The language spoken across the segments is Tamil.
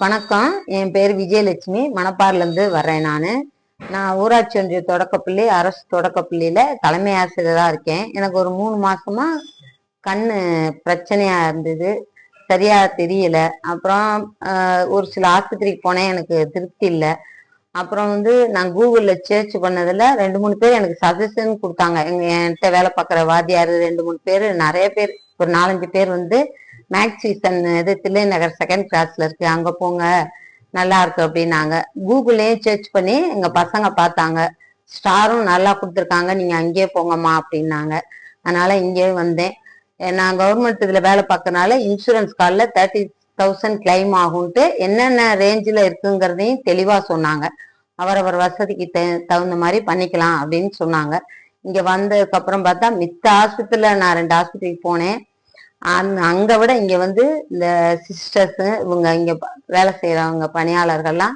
வணக்கம். என் பேர் விஜயலட்சுமி. மணப்பாறையிலேருந்து வர்றேன். நான் ஊராட்சி ஒன்றிய தொடக்கப்பள்ளி அரசு தொடக்கப்பள்ளியில தலைமை ஆசிரியராக இருக்கேன். எனக்கு ஒரு 3 மாசமா கண்ணு பிரச்சனையா இருந்தது, சரியா தெரியல. அப்புறம் ஒரு சில ஆஸ்பத்திரிக்கு போனேன், எனக்கு திருப்தி இல்லை. அப்புறம் நான் கூகுளில் சர்ச் பண்ணதில் 2-3 பேர் எனக்கு சஜஷன் கொடுத்தாங்க. என்கிட்ட வேலை பார்க்குற வாத்தியார் 2-3 பேர், நிறைய பேர், ஒரு 4-5 பேர் மேக்ஸிசன் தில்லை நகர் 2nd கிளாஸ்ல இருக்கு, அங்க போங்க நல்லா இருக்கு அப்படின்னாங்க. கூகுள்லயும் சர்ச் பண்ணி எங்க பசங்க பார்த்தாங்க, ஸ்டாரும் நல்லா கொடுத்துருக்காங்க, நீங்க அங்கேயே போங்கம்மா அப்படின்னாங்க. அதனால இங்கே வந்தேன். நான் கவர்மெண்ட் இதுல வேலை பார்க்கறனால இன்சூரன்ஸ் கார்டில் 30,000 கிளைம் ஆகும்ட்டு என்னென்ன ரேஞ்சில் இருக்குங்கிறதையும் தெளிவா சொன்னாங்க. அவரவர் வசதிக்கு தகுந்த மாதிரி பண்ணிக்கலாம் அப்படின்னு சொன்னாங்க. இங்க வந்ததுக்கு அப்புறம் பார்த்தா மித்த ஆஸ்பத்திரியில நான் 2 ஆஸ்பத்திரிக்கு போனேன். அங்க விட இங்க இந்த சிஸ்டர்ஸ், இவங்க இங்க வேலை செய்யறவங்க பணியாளர்கள்லாம்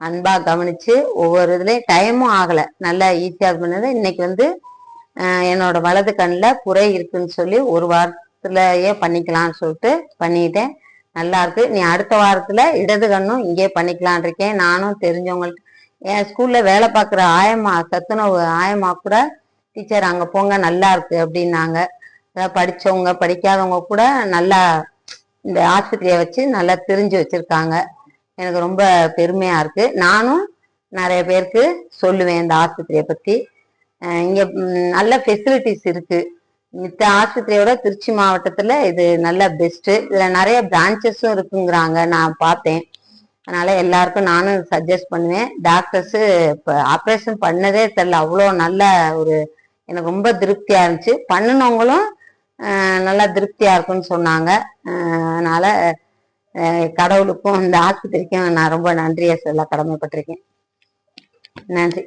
அன்பா கவனிச்சு ஒவ்வொரு இதுலயும் டைமும் ஆகல, நல்லா ஈஸியா பண்ணது. இன்னைக்கு என்னோட வலது கண்ணில் புரை இருக்குன்னு சொல்லி 1 வாரத்திலேயே பண்ணிக்கலாம்னு சொல்லிட்டு பண்ணிட்டேன். நல்லா இருக்கு. நீ அடுத்த வாரத்துல இடது கண்ணும் இங்கே பண்ணிக்கலான் இருக்கேன். நானும் தெரிஞ்சவங்கள்ட்ட, என் ஸ்கூல்ல வேலை பார்க்குற ஆயம்மா, சத்துணவு ஆயம்மா கூட, டீச்சர் அங்க போங்க நல்லா இருக்கு அப்படின்னாங்க. படிச்சவங்க படிக்காதவங்க கூட நல்லா இந்த ஆஸ்பத்திரியை வச்சு நல்லா தெரிஞ்சு வச்சிருக்காங்க. எனக்கு ரொம்ப பெருமையா இருக்கு. நானும் நிறைய பேருக்கு சொல்லுவேன் இந்த ஆஸ்பத்திரியை பத்தி. இங்க நல்ல ஃபெசிலிட்டிஸ் இருக்கு. மித்த ஆஸ்பத்திரியோட திருச்சி மாவட்டத்துல இது நல்ல பெஸ்ட். இதுல நிறைய பிரான்ச்சஸும் இருக்குங்கிறாங்க, நான் பார்த்தேன். அதனால எல்லாருக்கும் நானும் சஜஸ்ட் பண்ணுவேன். டாக்டர்ஸ் இப்போ ஆப்ரேஷன் பண்ணதே தெரியல, அவ்வளோ நல்ல ஒரு, எனக்கு ரொம்ப திருப்தியா இருந்துச்சு. பண்ணினவங்களும் நல்லா திருப்தியா இருக்குன்னு சொன்னாங்க. அதனால கடவுளுக்கும் இந்த ஆஸ்பத்திரிக்கும் நான் ரொம்ப நன்றியை சொல்ல கடமைப்பட்டிருக்கேன். நன்றி.